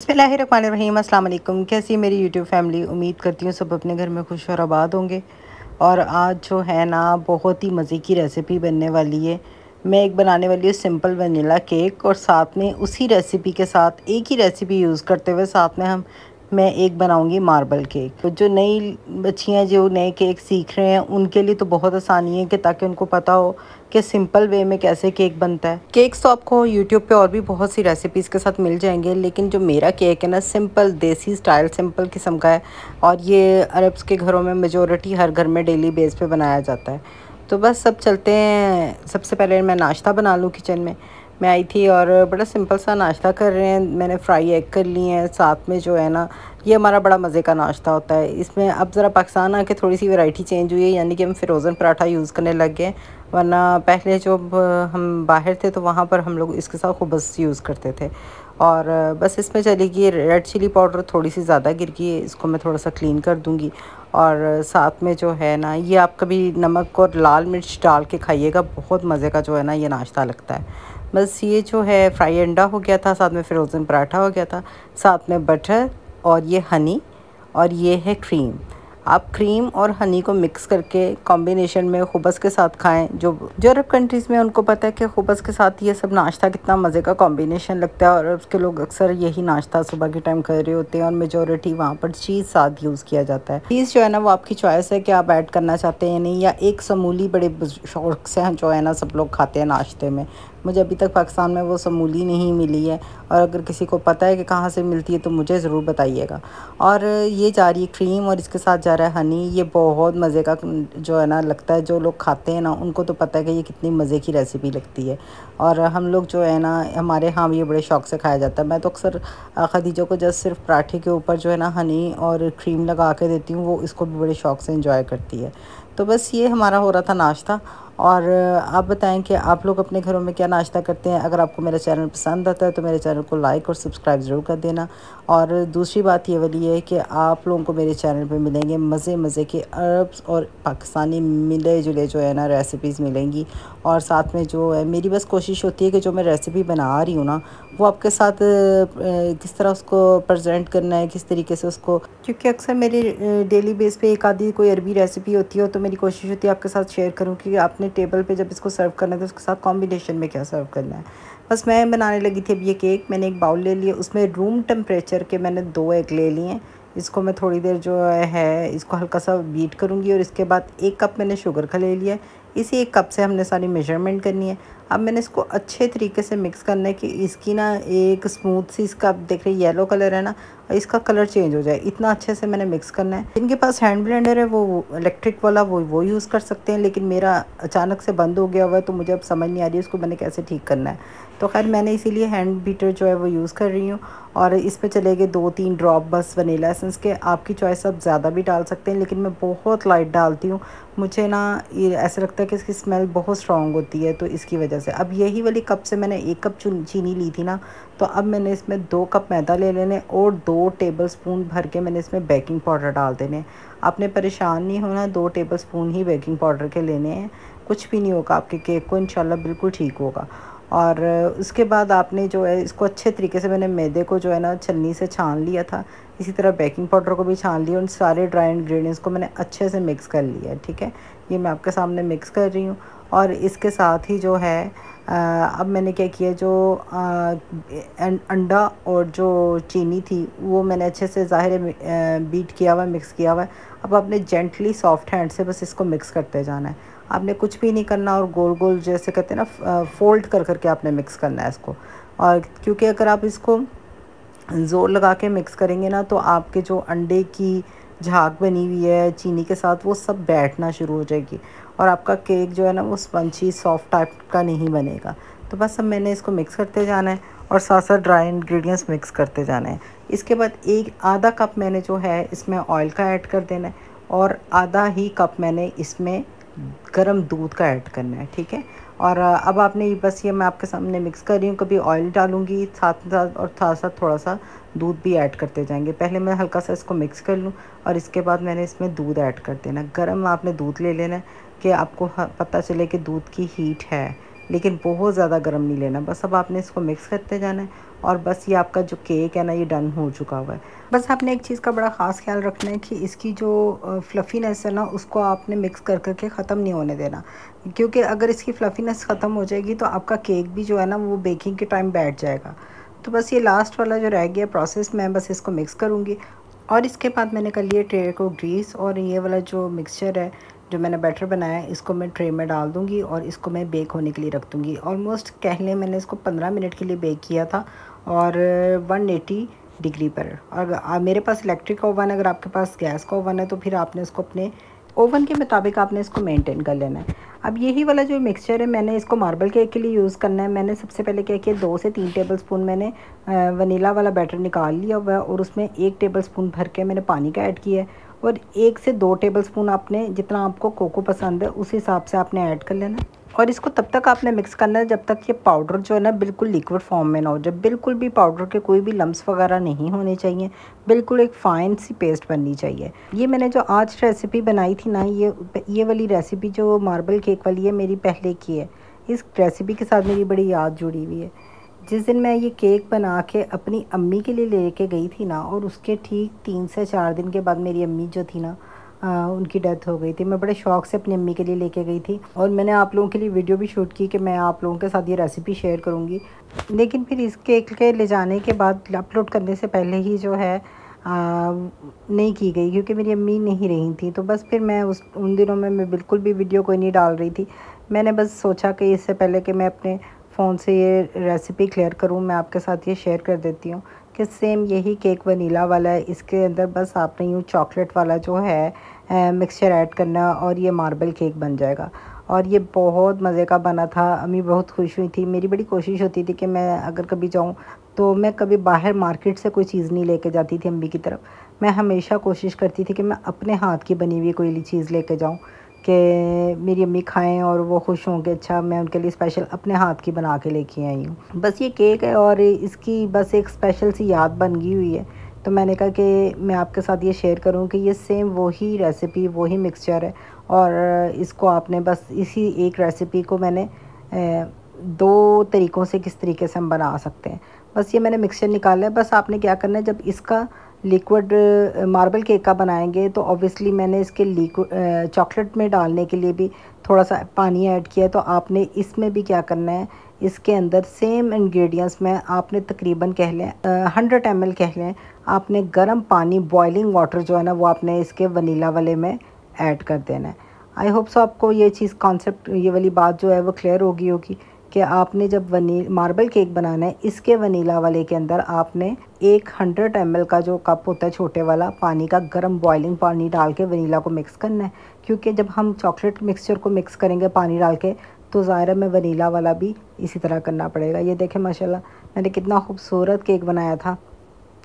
बिस्मिल्लाहिर्रहमानिर्रहीम। अस्सलाम वालेकुम। कैसी है मेरी यूट्यूब फैमिली? उम्मीद करती हूँ सब अपने घर में खुश और आबाद होंगे। और आज जो है ना, बहुत ही मज़े की रेसिपी बनने वाली है। मैं एक बनाने वाली हूँ सिंपल वनीला केक, और साथ में उसी रेसिपी के साथ एक ही रेसिपी यूज़ करते हुए साथ में मैं एक बनाऊंगी मार्बल केक। तो जो नई बच्चियाँ जो नए केक सीख रहे हैं उनके लिए तो बहुत आसानी है कि ताकि उनको पता हो कि सिंपल वे में कैसे केक बनता है। केक्स तो आपको यूट्यूब पे और भी बहुत सी रेसिपीज़ के साथ मिल जाएंगे, लेकिन जो मेरा केक है ना, सिंपल देसी स्टाइल सिंपल किस्म का है। और ये अरब्स के घरों में मेजोरिटी हर घर में डेली बेस पे बनाया जाता है। तो बस सब चलते हैं। सबसे पहले मैं नाश्ता बना लूँ। किचन में मैं आई थी और बड़ा सिंपल सा नाश्ता कर रहे हैं। मैंने फ्राई एग कर लिए हैं। साथ में जो है ना, ये हमारा बड़ा मज़े का नाश्ता होता है। इसमें अब ज़रा पाकिस्तान आके थोड़ी सी वैरायटी चेंज हुई है, यानी कि हम फ्रोज़न पराठा यूज़ करने लग गए। वरना पहले जब हम बाहर थे तो वहाँ पर हम लोग इसके साथ खुबस यूज़ करते थे। और बस इसमें चलेगी रेड चिली पाउडर थोड़ी सी ज़्यादा गिर गई है, इसको मैं थोड़ा सा क्लीन कर दूँगी। और साथ में जो है ना, ये आप कभी नमक और लाल मिर्च डाल के खाइएगा, बहुत मज़े का जो है ना ये नाश्ता लगता है। बस ये जो है फ्राई अंडा हो गया था, साथ में फ्रोज़न पराठा हो गया था, साथ में बटर और ये हनी, और ये है क्रीम। आप क्रीम और हनी को मिक्स करके कॉम्बिनेशन में खुबस के साथ खाएं। जो अरब कंट्रीज़ में उनको पता है कि खुबस के साथ ये सब नाश्ता कितना मज़े का कॉम्बिनेशन लगता है, और अरब के लोग अक्सर यही नाश्ता सुबह के टाइम कर रहे होते हैं। और मेजोरिटी वहाँ पर चीज़ साथ यूज़ किया जाता है। चीज़ जो है ना, वो आपकी चॉइस है कि आप ऐड करना चाहते हैं या नहीं, या एक समूली बड़े शौक से जो है ना सब लोग खाते हैं नाश्ते में। मुझे अभी तक पाकिस्तान में वो समूली नहीं मिली है, और अगर किसी को पता है कि कहाँ से मिलती है तो मुझे ज़रूर बताइएगा। और ये जा रही है क्रीम और इसके साथ जा रहा है हनी। ये बहुत मज़े का जो है ना लगता है। जो लोग खाते हैं ना उनको तो पता है कि ये कितनी मज़े की रेसिपी लगती है। और हम लोग जो है ना, हमारे यहाँ ये बड़े शौक से खाया जाता है। मैं तो अक्सर खदीजा को जस्ट सिर्फ पराठे के ऊपर जो है ना हनी और क्रीम लगा के देती हूँ, वो इसको भी बड़े शौक से इंजॉय करती है। तो बस ये हमारा हो रहा था नाश्ता। और आप बताएं कि आप लोग अपने घरों में क्या नाश्ता करते हैं। अगर आपको मेरा चैनल पसंद आता है तो मेरे चैनल को लाइक और सब्सक्राइब ज़रूर कर देना। और दूसरी बात ये वाली है कि आप लोगों को मेरे चैनल पे मिलेंगे मज़े के अरब्स और पाकिस्तानी मिले जुले जो है ना रेसिपीज़ मिलेंगी। और साथ में जो है मेरी बस कोशिश होती है कि जो मैं रेसिपी बना रही हूँ ना, वो आपके साथ किस तरह उसको प्रेजेंट करना है, किस तरीके से उसको, क्योंकि अक्सर मेरे डेली बेस पे एक आधी कोई अरबी रेसिपी होती है, तो मेरी कोशिश होती है आपके साथ शेयर करूँ कि आपने टेबल पे जब इसको सर्व करना है तो उसके साथ कॉम्बिनेशन में क्या सर्व करना है। बस मैं बनाने लगी थी अब ये केक। मैंने एक बाउल ले लिया, उसमें रूम टेम्परेचर के मैंने 2 एग ले लिए हैं। इसको मैं थोड़ी देर जो है इसको हल्का सा बीट करूँगी, और इसके बाद 1 कप मैंने शुगर का ले लिया है। इसी 1 कप से हमने सारी मेजरमेंट करनी है। अब मैंने इसको अच्छे तरीके से मिक्स करना है कि इसकी ना एक स्मूथ सी, इसका आप देख रहे येलो कलर है ना, इसका कलर चेंज हो जाए, इतना अच्छे से मैंने मिक्स करना है। जिनके पास हैंड ब्लेंडर है वो इलेक्ट्रिक वाला वो यूज़ कर सकते हैं, लेकिन मेरा अचानक से बंद हो गया हुआ है तो मुझे अब समझ नहीं आ रही है उसको मैंने कैसे ठीक करना है। तो खैर मैंने इसीलिए हैंड बीटर जो है वो यूज़ कर रही हूँ। और इस पे चलेंगे 2-3 ड्रॉप बस वनीला एसेंस के। आपकी चॉइस आप ज़्यादा भी डाल सकते हैं, लेकिन मैं बहुत लाइट डालती हूँ। मुझे ना ये ऐसा लगता है कि इसकी स्मेल बहुत स्ट्रॉन्ग होती है, तो इसकी वजह से। अब यही वाली कप से मैंने 1 कप चीनी ली थी ना, तो अब मैंने इसमें 2 कप मैदा ले लेने, और 2 टेबलस्पून भर के मैंने इसमें बेकिंग पाउडर डाल देने। आपने परेशान नहीं होना, 2 टेबलस्पून ही बेकिंग पाउडर के लेने हैं। कुछ भी नहीं होगा, आपके केक को इंशाल्लाह बिल्कुल ठीक होगा। और उसके बाद आपने जो है इसको अच्छे तरीके से, मैंने मैदे को जो है ना छन्नी से छान लिया था, इसी तरह बेकिंग पाउडर को भी छान लिया, उन सारे ड्राई इंग्रेडिएंट्स को मैंने अच्छे से मिक्स कर लिया है। ठीक है, ये मैं आपके सामने मिक्स कर रही हूँ। और इसके साथ ही जो है अब मैंने क्या किया, जो अंडा और जो चीनी थी वो मैंने अच्छे से ज़ाहिर है बीट किया हुआ है, मिक्स किया हुआ है। अब आपने जेंटली सॉफ्ट हैंड से बस इसको मिक्स करते जाना है। आपने कुछ भी नहीं करना, और गोल गोल जैसे कहते हैं ना फोल्ड कर करके आपने मिक्स करना है इसको। और क्योंकि अगर आप इसको ज़ोर लगा के मिक्स करेंगे ना, तो आपके जो अंडे की झाग बनी हुई है चीनी के साथ वो सब बैठना शुरू हो जाएगी, और आपका केक जो है ना वो स्पंची सॉफ्ट टाइप का नहीं बनेगा। तो बस अब मैंने इसको मिक्स करते जाना है, और साथ साथ ड्राई इंग्रेडिएंट्स मिक्स करते जाना है। इसके बाद एक आधा कप मैंने जो है इसमें ऑयल का ऐड कर देना है, और आधा ही कप मैंने इसमें गरम दूध का ऐड करना है। ठीक है, और अब आपने बस ये मैं आपके सामने मिक्स कर रही हूँ, कभी ऑयल डालूँगी साथ साथ, और साथ साथ थोड़ा सा दूध भी ऐड करते जाएंगे। पहले मैं हल्का सा इसको मिक्स कर लूँ, और इसके बाद मैंने इसमें दूध ऐड कर देना। गरम आपने दूध ले लेना कि आपको पता चले कि दूध की हीट है, लेकिन बहुत ज़्यादा गर्म नहीं लेना। बस अब आपने इसको मिक्स करते जाना है, और बस ये आपका जो केक है ना ये डन हो चुका हुआ है। बस आपने एक चीज़ का बड़ा ख़ास ख्याल रखना है कि इसकी जो फ्लफ़ीनेस है ना उसको आपने मिक्स कर के ख़त्म नहीं होने देना, क्योंकि अगर इसकी फ्लफ़ीनेस ख़त्म हो जाएगी तो आपका केक भी जो है ना वो बेकिंग के टाइम बैठ जाएगा। तो बस ये लास्ट वाला जो रह गया प्रोसेस, मैं बस इसको मिक्स करूँगी और इसके बाद मैंने कर लिया ट्रे को ग्रीस, और ये वाला जो मिक्सचर है जो मैंने बैटर बनाया है इसको मैं ट्रे में डाल दूँगी और इसको मैं बेक होने के लिए रख दूँगी। ऑलमोस्ट कह लें मैंने इसको 15 मिनट के लिए बेक किया था और 180 डिग्री पर। और मेरे पास इलेक्ट्रिक ओवन है, अगर आपके पास गैस का ओवन है तो फिर आपने इसको अपने ओवन के मुताबिक आपने इसको मेंटेन कर लेना है। अब यही वाला जो मिक्सचर है मैंने इसको मार्बल केक के लिए यूज़ करना है। मैंने सबसे पहले क्या किया, 2 से 3 टेबलस्पून मैंने वनीला वाला बैटर निकाल लिया हुआ है और उसमें 1 टेबलस्पून भर के मैंने पानी का ऐड किया है और 1 से 2 टेबलस्पून आपने जितना आपको कोको पसंद है उस हिसाब से आपने ऐड कर लेना है। और इसको तब तक आपने मिक्स करना है जब तक ये पाउडर जो है ना बिल्कुल लिक्विड फॉर्म में ना हो, जब बिल्कुल भी पाउडर के कोई भी लम्स वगैरह नहीं होने चाहिए, बिल्कुल एक फ़ाइन सी पेस्ट बननी चाहिए। ये मैंने जो आज रेसिपी बनाई थी ना, ये वाली रेसिपी जो मार्बल केक वाली है मेरी पहले की है। इस रेसिपी के साथ मेरी बड़ी याद जुड़ी हुई है। जिस दिन मैं ये केक बना के अपनी अम्मी के लिए लेके गई थी ना, और उसके ठीक 3 से 4 दिन के बाद मेरी अम्मी जो थी ना उनकी डेथ हो गई थी। मैं बड़े शौक़ से अपनी अम्मी के लिए लेके गई थी और मैंने आप लोगों के लिए वीडियो भी शूट की कि मैं आप लोगों के साथ ये रेसिपी शेयर करूँगी। लेकिन फिर इस केक के ले जाने के बाद अपलोड करने से पहले ही जो है नहीं की गई, क्योंकि मेरी अम्मी नहीं रही थी। तो बस फिर मैं उन दिनों में मैं बिल्कुल भी वीडियो कोई नहीं डाल रही थी। मैंने बस सोचा कि इससे पहले कि मैं अपने फ़ोन से ये रेसिपी क्लियर करूँ, मैं आपके साथ ये शेयर कर देती हूँ कि सेम यही केक वनीला वाला है। इसके अंदर बस आपने यूँ चॉकलेट वाला जो है मिक्सचर ऐड करना और ये मार्बल केक बन जाएगा। और ये बहुत मज़े का बना था, अम्मी बहुत खुश हुई थी। मेरी बड़ी कोशिश होती थी कि मैं अगर कभी जाऊँ तो मैं कभी बाहर मार्केट से कोई चीज़ नहीं लेके जाती थी अम्मी की तरफ। मैं हमेशा कोशिश करती थी कि मैं अपने हाथ की बनी हुई कोई चीज़ लेके जाऊँ कि मेरी अम्मी खाएं और वो खुश हों कि अच्छा मैं उनके लिए स्पेशल अपने हाथ की बना के लेके आई हूँ। बस ये केक है और इसकी बस एक स्पेशल सी याद बन गई हुई है, तो मैंने कहा कि मैं आपके साथ ये शेयर करूँ कि ये सेम वही रेसिपी वही मिक्सचर है और इसको आपने बस इसी एक रेसिपी को मैंने 2 तरीक़ों से किस तरीके से हम बना सकते हैं। बस ये मैंने मिक्सचर निकाला है। बस आपने क्या करना है, जब इसका लिक्विड मार्बल केक का बनाएंगे तो ऑब्वियसली मैंने इसके लिक्विड चॉकलेट में डालने के लिए भी थोड़ा सा पानी ऐड किया है। तो आपने इसमें भी क्या करना है, इसके अंदर सेम इंग्रेडिएंट्स में आपने तकरीबन कह लें 100 ml कह लें, आपने गर्म पानी बॉइलिंग वाटर जो है ना वो आपने इसके वनीला वाले में ऐड कर देना है। आई होप सो आपको ये चीज़ कॉन्सेप्ट ये वाली बात जो है वो क्लियर होगी कि आपने जब मार्बल केक बनाना है इसके वनीला वाले के अंदर आपने एक 100 ml का जो कप होता है छोटे वाला पानी का, गर्म बॉइलिंग पानी डाल के वनीला को मिक्स करना है। क्योंकि जब हम चॉकलेट मिक्सचर को मिक्स करेंगे पानी डाल के तो ज़ाहिर है में वनीला वाला भी इसी तरह करना पड़ेगा। ये देखें माशाल्लाह मैंने कितना खूबसूरत केक बनाया था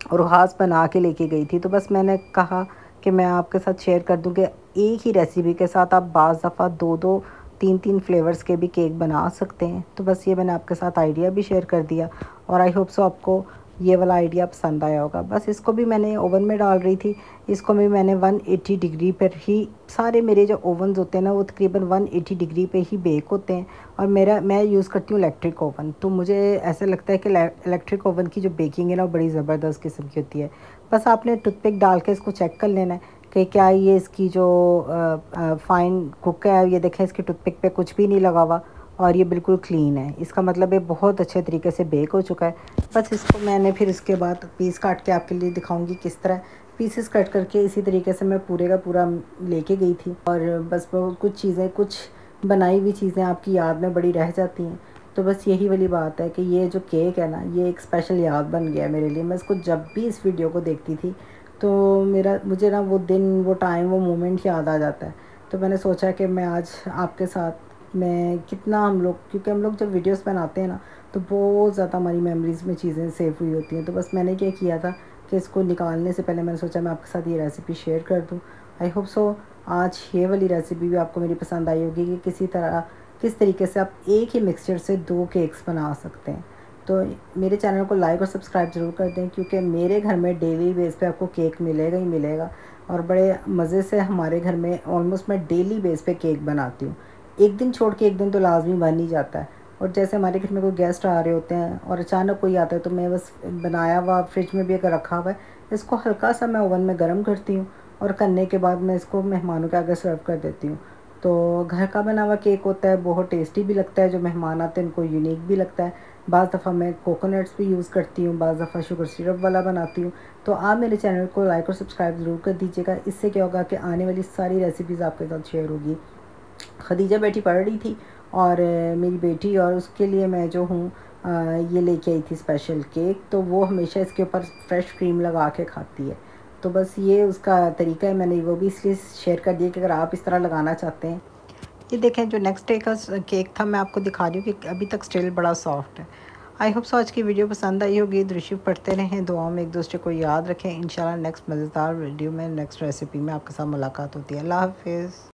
और ख़ास बना के लेके गई थी। तो बस मैंने कहा कि मैं आपके साथ शेयर कर दूँ कि एक ही रेसिपी के साथ आप बाज़ दफ़ा 2-2 3-3 फ्लेवर्स के भी केक बना सकते हैं। तो बस ये मैंने आपके साथ आइडिया भी शेयर कर दिया और आई होप सो आपको ये वाला आइडिया पसंद आया होगा। बस इसको भी मैंने ओवन में डाल रही थी, इसको भी मैंने 180 डिग्री पर ही, सारे मेरे जो ओवन्स होते हैं ना वो तकरीबन 180 डिग्री पे ही बेक होते हैं। और मैं यूज़ करती हूँ इलेक्ट्रिक ओवन, तो मुझे ऐसा लगता है कि इलेक्ट्रिक ओवन की जो बेकिंग है ना वो बड़ी ज़बरदस्त किस्म की होती है। बस आपने टूथपिक डाल के इसको चेक कर लेना है कि क्या ये इसकी जो फ़ाइन कुक है, ये देखें इसकी टूथपिक पे कुछ भी नहीं लगा हुआ और ये बिल्कुल क्लीन है। इसका मतलब ये बहुत अच्छे तरीके से बेक हो चुका है। बस इसको मैंने फिर इसके बाद पीस काट के आपके लिए दिखाऊंगी किस तरह पीसेस कट करके इसी तरीके से मैं पूरे का पूरा लेके गई थी। और बस कुछ चीज़ें, कुछ बनाई हुई चीज़ें आपकी याद में बड़ी रह जाती हैं। तो बस यही वाली बात है कि ये जो केक है ना ये एक स्पेशल याद बन गया मेरे लिए। मैं इसको जब भी इस वीडियो को देखती थी तो मुझे ना वो दिन, वो टाइम, वो मोमेंट याद आ जाता है। तो मैंने सोचा कि मैं आज आपके साथ मैं कितना हम लोग, क्योंकि हम लोग जब वीडियोस बनाते हैं ना तो बहुत ज़्यादा हमारी मेमोरीज़ में चीज़ें सेव हुई होती हैं। तो बस मैंने क्या किया था कि इसको निकालने से पहले मैंने सोचा मैं आपके साथ ये रेसिपी शेयर कर दूँ। आई होप सो आज ये वाली रेसिपी भी आपको मेरी पसंद आई होगी कि किस तरीके से आप एक ही मिक्सचर से 2 केक्स बना सकते हैं। तो मेरे चैनल को लाइक और सब्सक्राइब ज़रूर कर दें, क्योंकि मेरे घर में डेली बेस पे आपको केक मिलेगा ही मिलेगा। और बड़े मज़े से हमारे घर में ऑलमोस्ट मैं डेली बेस पे केक बनाती हूँ। एक दिन छोड़ के एक दिन तो लाजमी बन ही जाता है। और जैसे हमारे घर में कोई गेस्ट आ रहे होते हैं और अचानक कोई आता है तो मैं बस बनाया हुआ फ्रिज में भी अगर रखा हुआ है इसको हल्का सा मैं ओवन में गर्म करती हूँ और करने के बाद मैं इसको मेहमानों के आगे सर्व कर देती हूँ। तो घर का बना हुआ केक होता है, बहुत टेस्टी भी लगता है, जो मेहमान आते हैं उनको यूनिक भी लगता है। बाज़ दफ़ा मैं कोकोनट्स भी यूज़ करती हूँ, बाज़ दफ़ा शुगर सिरप वाला बनाती हूँ। तो आप मेरे चैनल को लाइक और सब्सक्राइब ज़रूर कर दीजिएगा। इससे क्या होगा कि आने वाली सारी रेसिपीज़ आपके साथ शेयर होगी। खदीजा बेटी पढ़ रही थी और मेरी बेटी, और उसके लिए मैं जो हूँ ये लेके आई थी स्पेशल केक। तो वो हमेशा इसके ऊपर फ्रेश क्रीम लगा के खाती है। तो बस ये उसका तरीका है, मैंने वो भी इसलिए शेयर कर दिया कि अगर आप इस तरह लगाना चाहते हैं। ये देखें, जो नेक्स्ट डे का केक था मैं आपको दिखा रही हूँ कि अभी तक स्टिल बड़ा सॉफ्ट है। आई होप सो आज की वीडियो पसंद आई होगी। दृश्य पढ़ते रहें, दुआओं में एक दूसरे को याद रखें। इंशाल्लाह नेक्स्ट मज़ेदार वीडियो में, नेक्स्ट रेसिपी में आपके साथ मुलाकात होती है। अल्लाह हाफिज़।